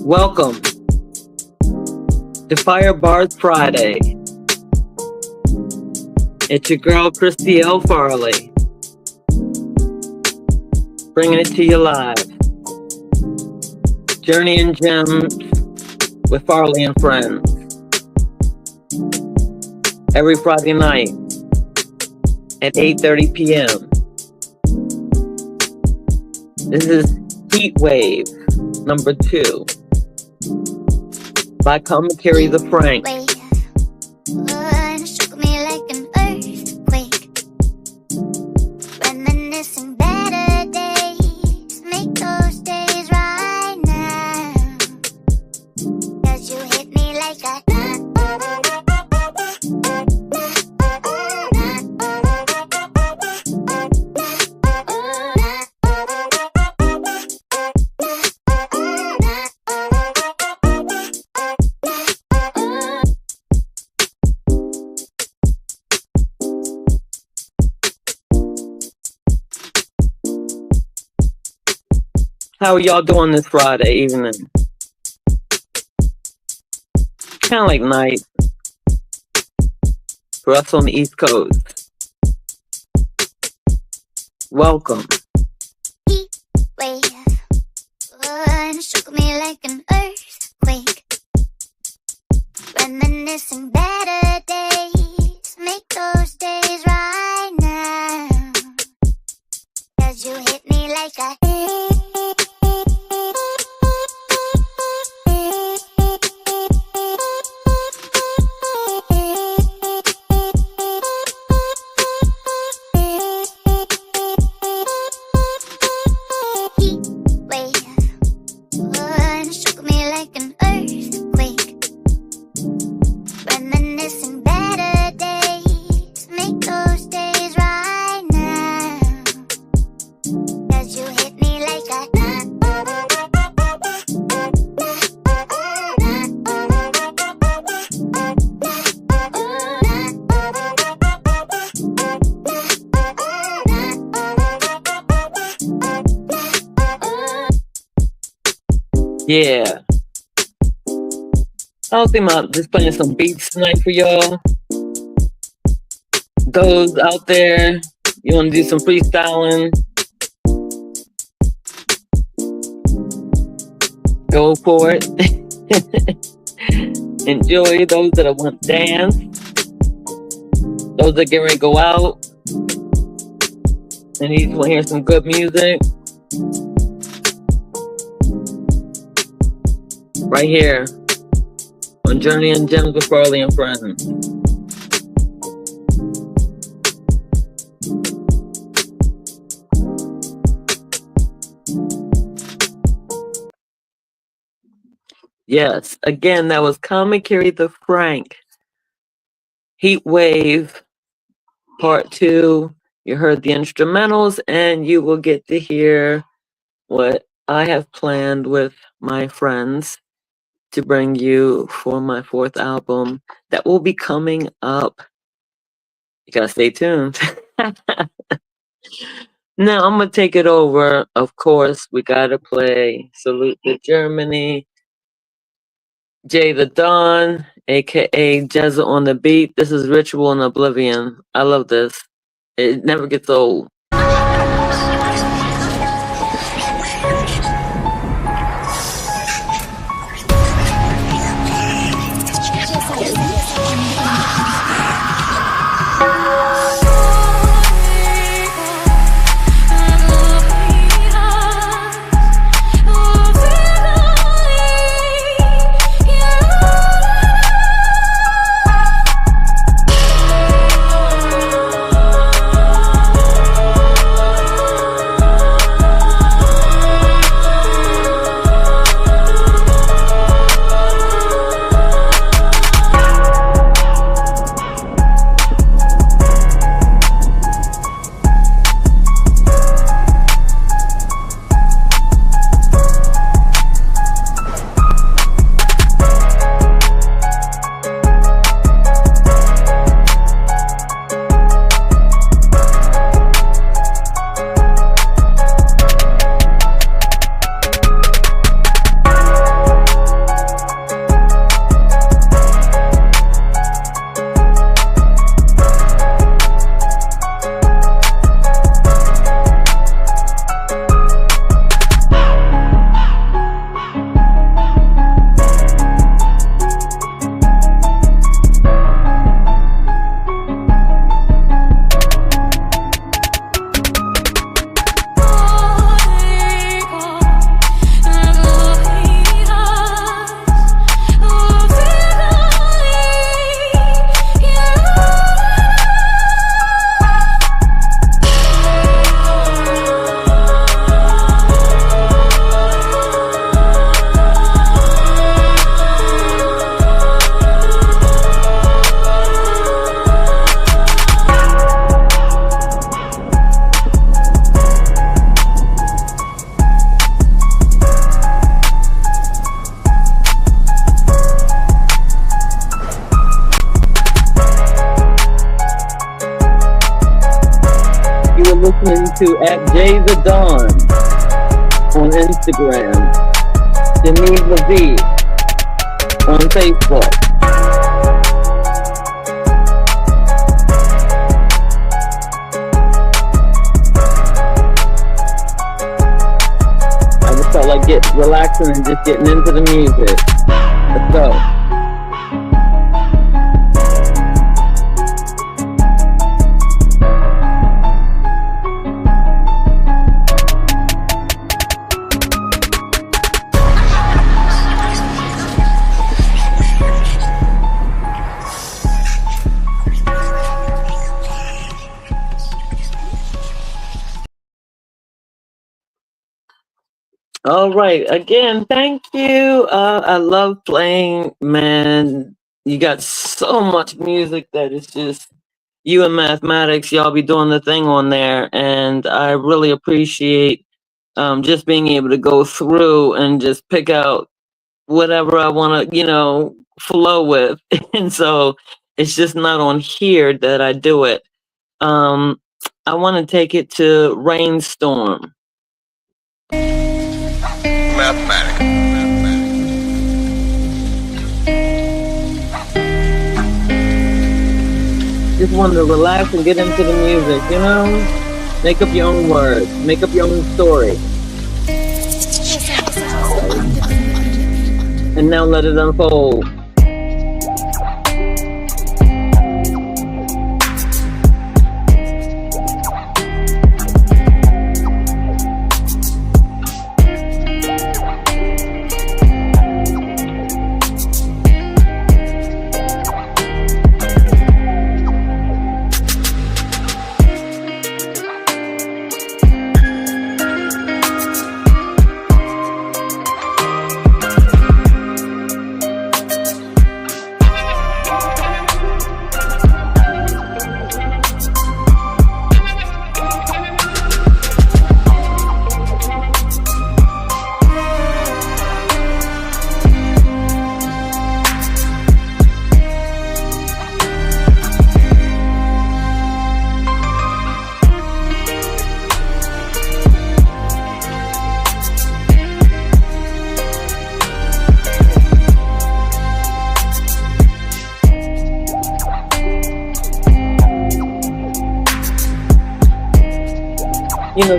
Welcome to Barz Friday. It's your girl, Christy L. Farley, bringing it to you live. Journey and Gems with Farley and Friends. Every Friday night at 8:30 p.m. This is Heat Wave number 2 by Commentary the Frank. Shook me like an earthquake. Reminiscing better days. Make those days right now. 'Cause you hit me like a How are y'all doing this Friday evening? Kind of like night for us on the East Coast. Welcome. heat wave. Shook me like an earthquake. Reminiscing better days. Make those days right now. 'Cause you hit me like a Yeah. I was thinking about just playing some beats tonight for y'all. Those out there, you want to do some freestyling? Go for it. Enjoy. Those that want to dance. Those that get ready to go out. And you just want to hear some good music. Right here on Journey and Gems with Farley and Friends. Yes, again, that was Commentary the Frank. Heat Wave Part 2. You heard the instrumentals, and you will get to hear what I have planned with my friends to bring you for my 4th album that will be coming up. You gotta stay tuned. Now I'm gonna take it over. Of course, we gotta play Salute to Germany. Jay the Don, aka Jezza on the beat. This is Ritual and Oblivion. I love this. It never gets old. listening to at Jay the Dawn on Instagram, Geneva V on Facebook. I just felt like relaxing and just getting into the music. Let's go. All right. Again, thank you. I love playing, man. You got so much music that it's just you and mathematics. Y'all be doing the thing on there, and I really appreciate just being able to go through and just pick out whatever I want to, flow with. And so it's just not on here that I do it. I want to take it to Rainstorm. Mathematics. Just wanted to relax and get into the music, Make up your own words, make up your own story. And now let it unfold.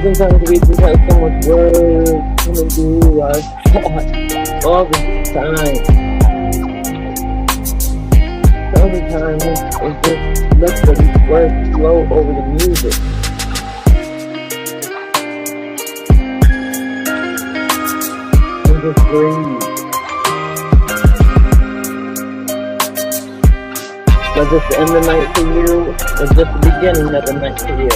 Sometimes we just have so much work to do our thoughts all the time. All the time, it's just let the words flow over the music. And just breathe. Whether it's the end of the night for you, or just the beginning of the night for you.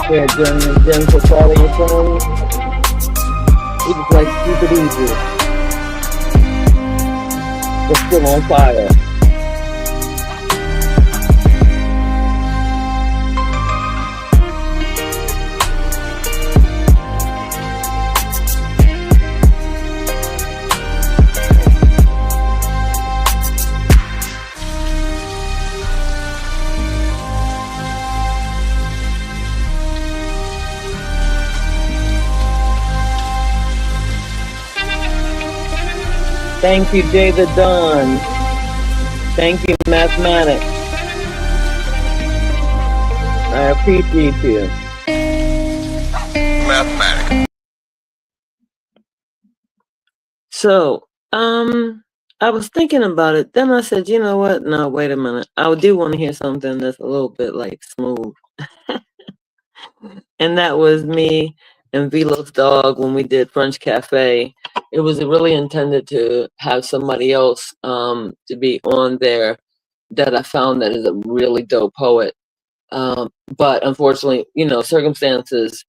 Here during the gym for Farley and Farley, we just like keep it easy. We're still on fire. Thank you, Jay the Dawn. Thank you, Mathematics. I appreciate you. Mathematics. So, I was thinking about it. Then I said, you know what? No, wait a minute. I do want to hear something that's a little bit like smooth. And that was me and Velo's dog when we did French Cafe. It was really intended to have somebody else to be on there that I found that is a really dope poet. But unfortunately, circumstances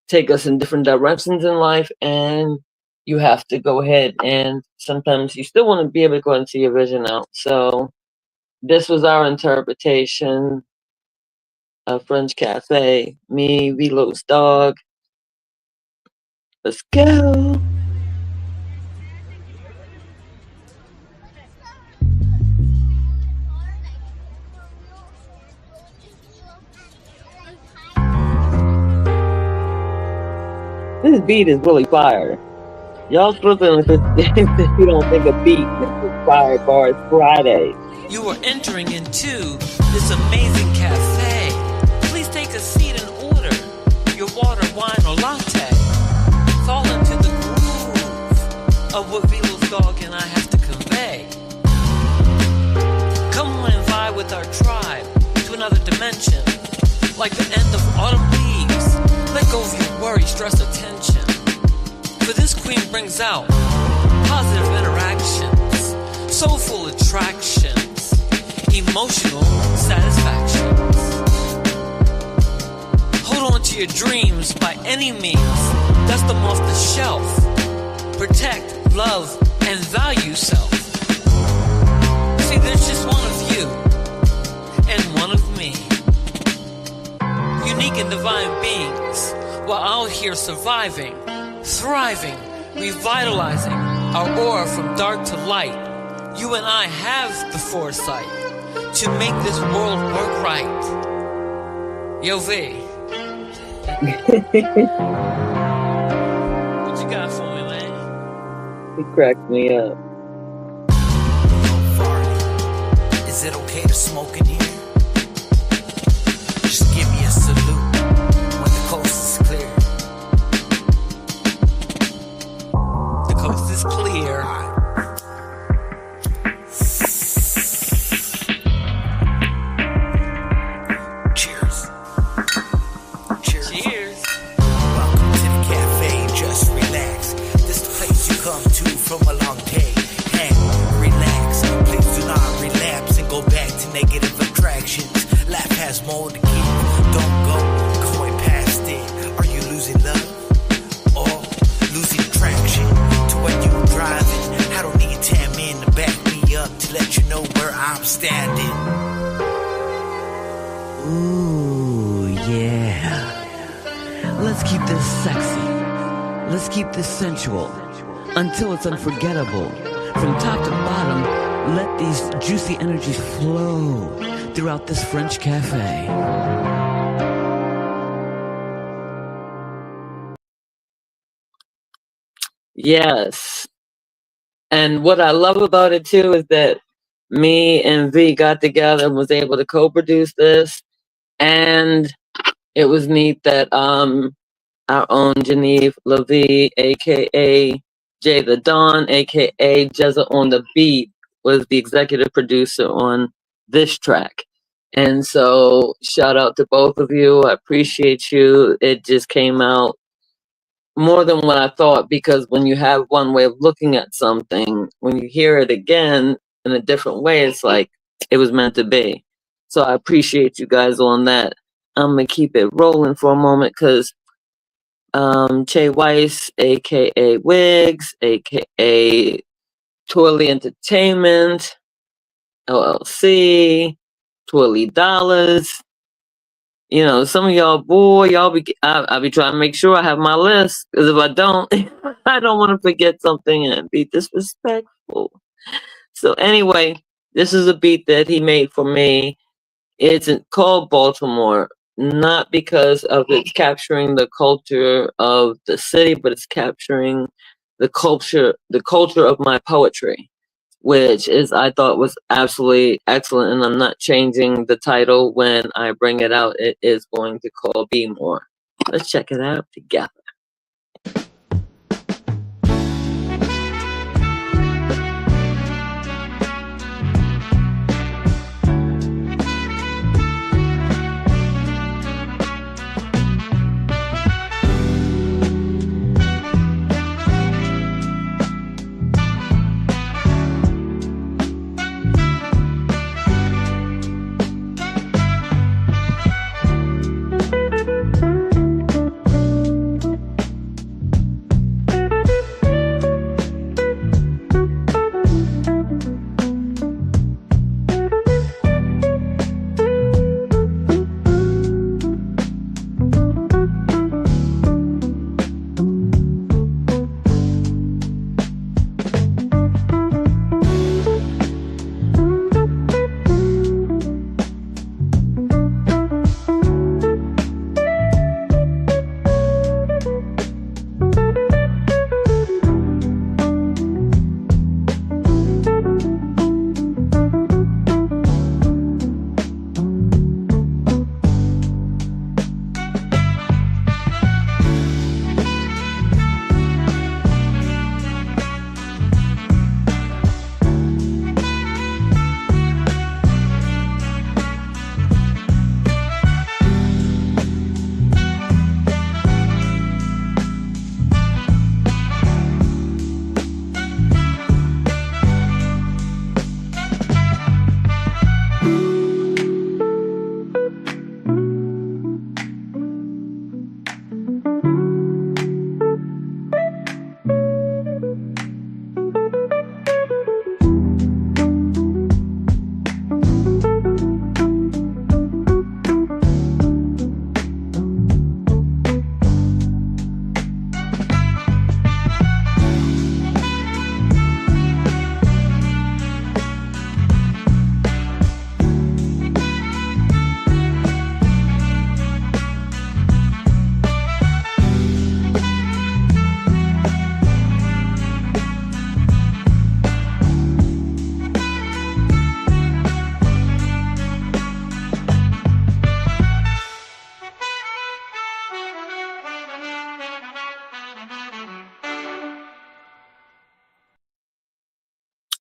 take us in different directions in life, and you have to go ahead, and sometimes you still want to be able to go ahead and see your vision out. So this was our interpretation of French Cafe, me, Velo's dog. Let's go. This beat is really fire. Y'all tripping if you don't think a beat is fire. Barz Friday. You are entering into this amazing cafe. Please take a seat and order your water, wine, or latte. Fall into the groove of what Velo's dog and I have to convey. Come on and vibe with our tribe to another dimension. Like the end of autumn leaves, let go of your worry, stress, or tension. For this queen brings out positive interactions, soulful attractions, emotional satisfactions. Hold on to your dreams by any means, dust them off the shelf. Protect, love, and value self. See, there's just one of you and one of me. Unique and divine beings, while out here surviving, thriving, revitalizing our aura from dark to light. You and I have the foresight to make this world work right. Yo, V. What you got for me, man? He cracked me up. Farley, is it okay to smoke in here? Just give me a salute when the coast is clear. The coast is clear. Cheers. Cheers. Cheers. Welcome to the cafe, just relax. This the place you come to from a long day. Hang, relax, please do not relapse and go back to negative attractions. Life has more to give, don't go going past it. Are you losing love or losing traction to what you're driving? I don't need 10 men to back me up to let you know where I'm standing. Ooh, yeah. Let's keep this sexy. Let's keep this sensual until it's unforgettable. From top to bottom, let these juicy energies flow throughout this French cafe. Yes. And what I love about it too is that me and V got together and was able to co-produce this. And it was neat that our own Genevieve Levy, aka Jay the Don, aka Jezza on the Beat, was the executive producer on this track. And so shout out to both of you. I appreciate you. It just came out more than what I thought, because when you have one way of looking at something, when you hear it again in a different way, it's like it was meant to be. So I appreciate you guys on that. I'm going to keep it rolling for a moment because Che Weiss, aka Wiggs, aka Twirly Entertainment, LLC, Twirly Dollars. You know, some of y'all, boy, I'll be trying to make sure I have my list, because if I don't, I don't want to forget something and be disrespectful. So anyway, this is a beat that he made for me. It's called Baltimore, not because of it's capturing the culture of the city, but it's capturing the culture of my poetry, which is, I thought, was absolutely excellent. And I'm not changing the title when I bring it out. It is going to call Be More. Let's check it out together.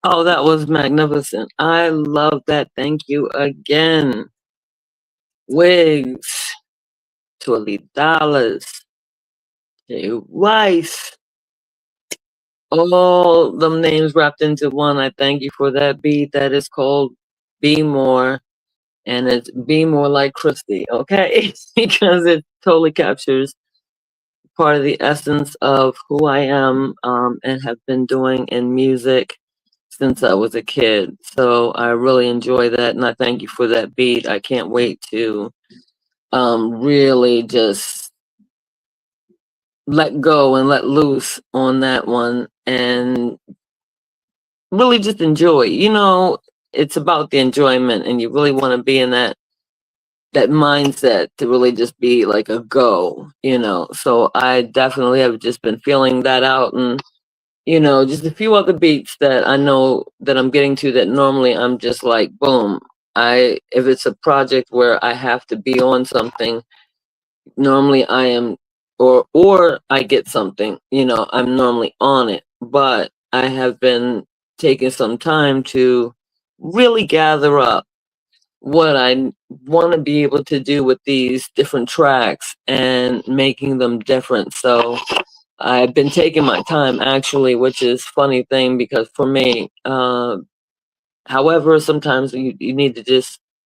Oh, that was magnificent. I love that. Thank you again. Wigs, $20, Jay Rice, all them names wrapped into one. I thank you for that beat. That is called Be More, and it's Be More Like Christy, okay? Because it totally captures part of the essence of who I am, and have been doing in music since I was a kid. So I really enjoy that, and I thank you for that beat. I can't wait to really just let go and let loose on that one and really just enjoy. It's about the enjoyment, and you really want to be in that mindset to really just be like a go. So I definitely have just been feeling that out, and just a few other beats that I know that I'm getting to that normally I'm just like boom. If it's a project where I have to be on something, normally I am, or I get something, I'm normally on it. But I have been taking some time to really gather up what I want to be able to do with these different tracks and making them different. So I've been taking my time actually, which is funny thing because for me, however, sometimes you need to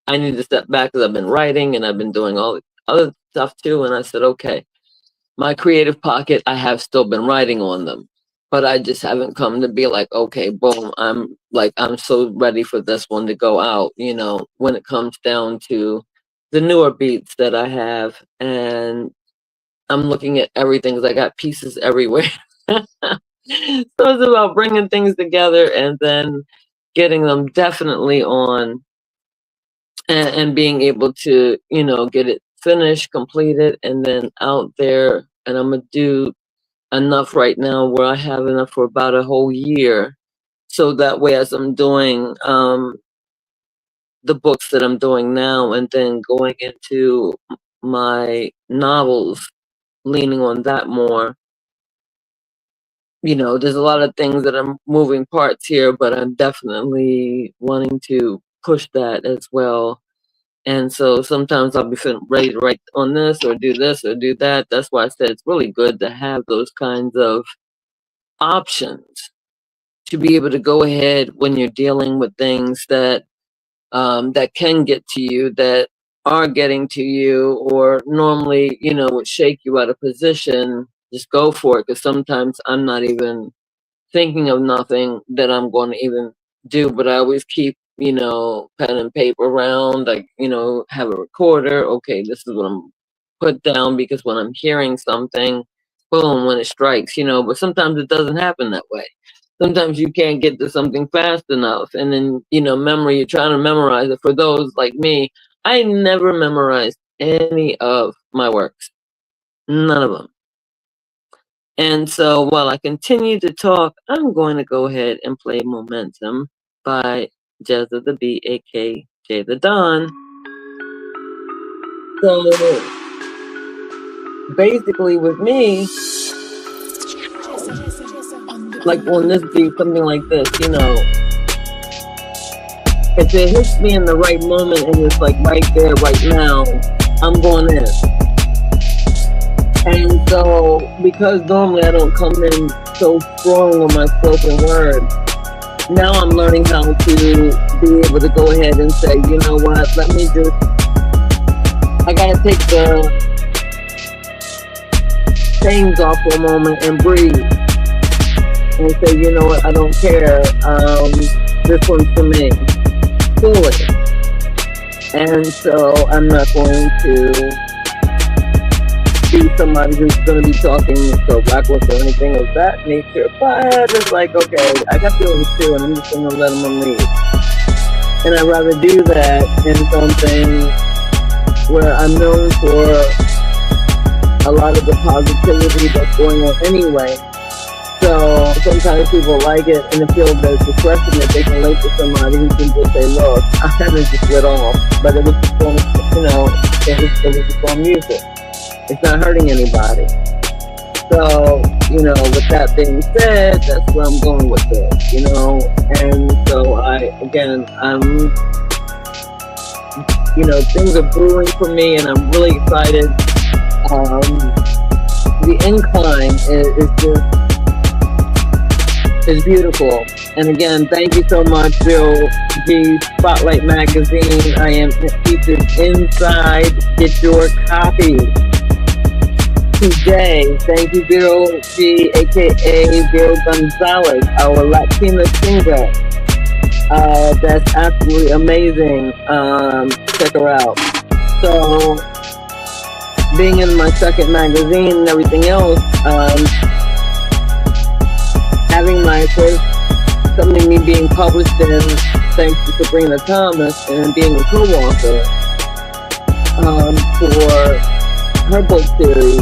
I need to step back because I've been writing and I've been doing all the other stuff too. And I said, okay, my creative pocket, I have still been writing on them, but I just haven't come to be like, okay, boom, I'm so ready for this one to go out, when it comes down to the newer beats that I have. And I'm looking at everything because I got pieces everywhere. So it's about bringing things together and then getting them definitely on, and being able to, get it finished, completed, and then out there. And I'm going to do enough right now where I have enough for about a whole year. So that way, as I'm doing the books that I'm doing now, and then going into my novels, leaning on that more. There's a lot of things that I'm moving parts here, but I'm definitely wanting to push that as well. And so sometimes I'll be feeling ready to write on this or do that. That's why I said it's really good to have those kinds of options to be able to go ahead when you're dealing with things that that can get to you, that are getting to you, or normally, would shake you out of position. Just go for it, because sometimes I'm not even thinking of nothing that I'm going to even do, but I always keep, pen and paper around, like, have a recorder. Okay, this is what I'm put down, because when I'm hearing something, boom, when it strikes, but sometimes it doesn't happen that way. Sometimes you can't get to something fast enough, and then, memory, you're trying to memorize it. For those like me, I never memorized any of my works, none of them. And so while I continue to talk, I'm going to go ahead and play Momentum by Jezza the B, aka Jay the Don. So basically with me, like on this beat, something like this, if it hits me in the right moment and it's like right there, right now, I'm going in. And so, because normally I don't come in so strong on my spoken word, now I'm learning how to be able to go ahead and say, you know what, let me just, I gotta take the chains off for a moment and breathe. And say, you know what, I don't care, this one's for me, fully. And so I'm not going to be somebody who's going to be talking so reckless or anything of that nature, but it's like, okay, I got feelings too, and I'm just going to let them unleash. And I'd rather do that in something where I'm known for a lot of the positivity that's going on anyway. So sometimes people like it and it feels that it's expressing that they can relate to somebody who can just say, look, I haven't just lit off, but it was just on, it was just on music. It's not hurting anybody. So you know, with that being said, that's where I'm going with this, you know. And so you know, things are brewing for me, and I'm really excited. The incline is beautiful. And again, thank you so much, Bill G. Spotlight Magazine. I am featured inside. Get your copy today. Thank you, Bill G, aka Bill Gonzalez, our Latina singer. That's absolutely amazing. Check her out. So, being in my second magazine and everything else, having my first something me being published in, thanks to Sabrina Thomas, and being a co-author for her book series.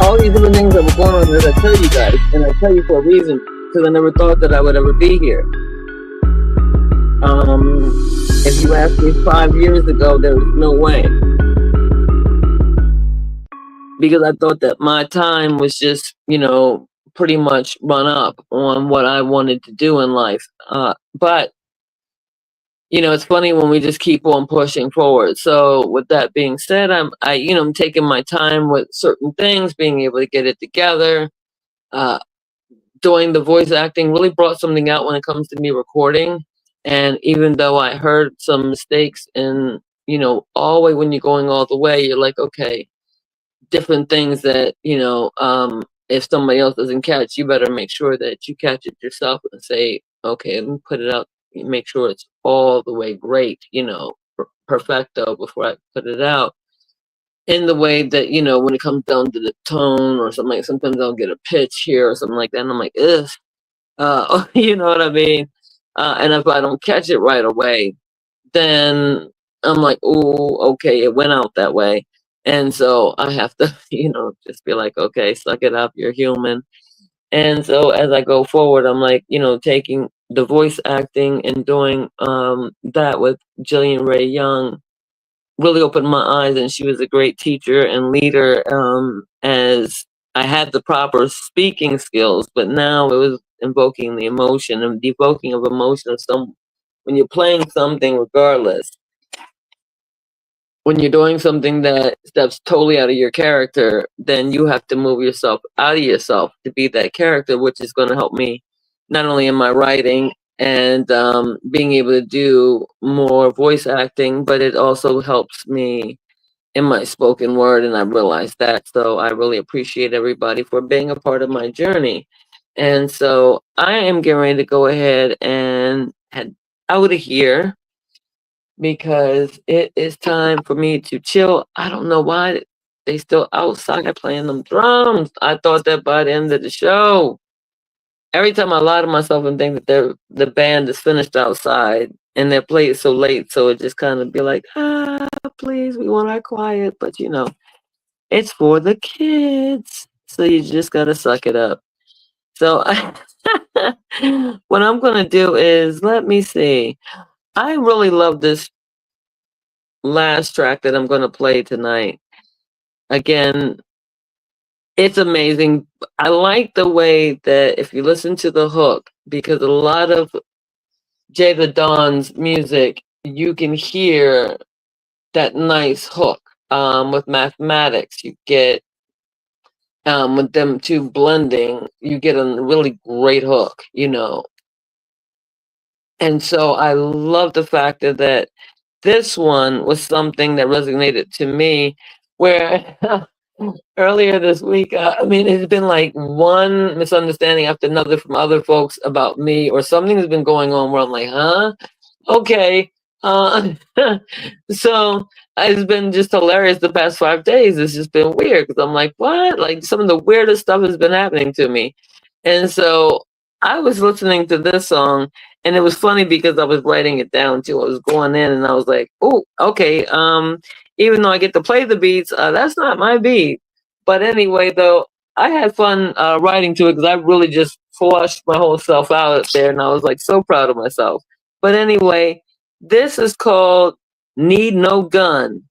All these different things that were going on that I tell you guys, and I tell you for a reason, because I never thought that I would ever be here. If you asked me 5 years ago, there was no way. Because I thought that my time was just, you know, pretty much run up on what I wanted to do in life. But, you know, it's funny when we just keep on pushing forward. So with that being said, I'm taking my time with certain things, being able to get it together. Doing the voice acting really brought something out when it comes to me recording. And even though I heard some mistakes and, you know, all the way when you're going all the way, you're like, okay, different things that, you know, if somebody else doesn't catch, you better make sure that you catch it yourself and say, okay, let me put it out, make sure it's all the way great, you know, perfecto before I put it out. In the way that, you know, when it comes down to the tone or something, like sometimes I'll get a pitch here or something like that, and I'm like, ugh, you know what I mean? And if I don't catch it right away, then I'm like, oh, okay, it went out that way. And so I have to, you know, just be like, okay, suck it up, you're human. And so as I go forward, I'm like, you know, taking the voice acting and doing that with Jillian Ray Young really opened my eyes, and she was a great teacher and leader, as I had the proper speaking skills, but now it was invoking the emotion and the evoking of emotion of when you're playing something, regardless, when you're doing something that steps totally out of your character, then you have to move yourself out of yourself to be that character, which is going to help me not only in my writing and being able to do more voice acting, but it also helps me in my spoken word, and I realized that. So I really appreciate everybody for being a part of my journey. And so I am getting ready to go ahead and head out of here because it is time for me to chill. I don't know why they still outside playing them drums. I thought that by the end of the show, every time I lie to myself and think that the band is finished outside and they're playing so late, so it just kind of be like, please, we want our quiet. But you know, it's for the kids, so you just gotta suck it up. So what I'm gonna do is, let me see. I really love this last track that I'm gonna play tonight. Again, it's amazing. I like the way that if you listen to the hook, because a lot of Jay the Don's music, you can hear that nice hook. With mathematics, you get with them two blending, you get a really great hook, you know. And so I love the fact that this one was something that resonated to me, where earlier this week, I mean, it's been like one misunderstanding after another from other folks about me, or something has been going on where I'm like, huh? Okay. So it's been just hilarious the past 5 days. It's just been weird because I'm like, what? Like some of the weirdest stuff has been happening to me. And so I was listening to this song, and it was funny because I was writing it down too. I was going in and I was like, oh, okay. Even though I get to play the beats, that's not my beat. But anyway, though, I had fun writing to it because I really just flushed my whole self out there, and I was like so proud of myself. But anyway, this is called Need No Gun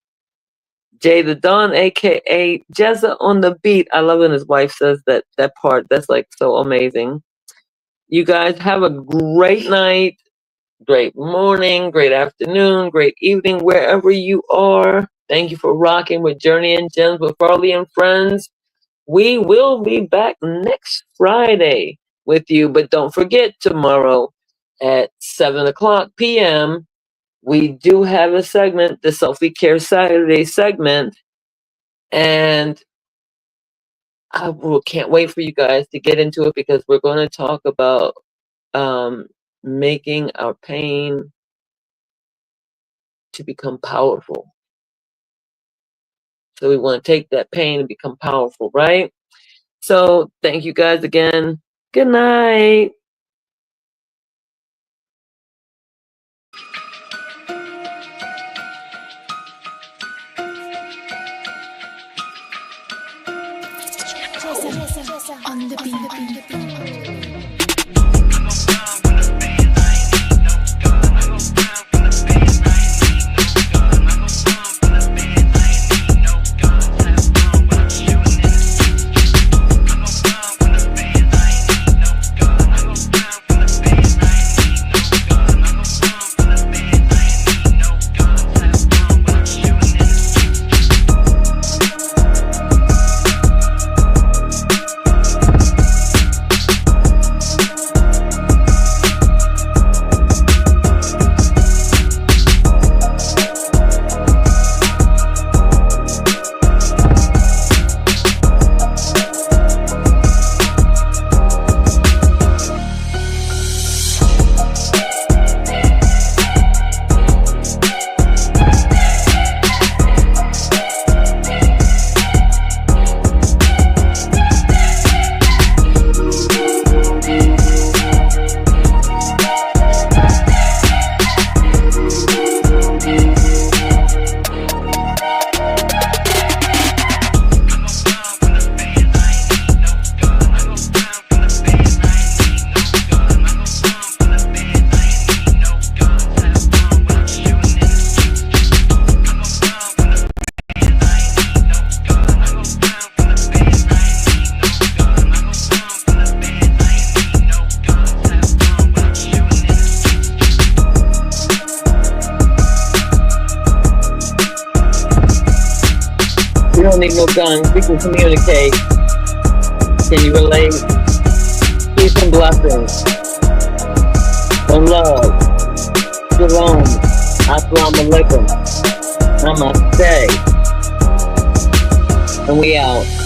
Jay the Don, aka Jezza on the beat. I love when his wife says that part. That's like so amazing. You guys have a great night, great morning, great afternoon, great evening, wherever you are. Thank you for rocking with Journey and Gems with Farley and Friends. We will be back next Friday with you, but don't forget tomorrow at 7:00 p.m. we do have a segment, the Selfie Care Saturday segment, and I can't wait for you guys to get into it because we're going to talk about making our pain to become powerful. So we want to take that pain and become powerful, right? So thank you guys again. Good night. On the beat. We don't need no guns. We can communicate. Can you relate? Peace and blessings. One love. Shalom. Assalamu alaikum. Namaste. And we out.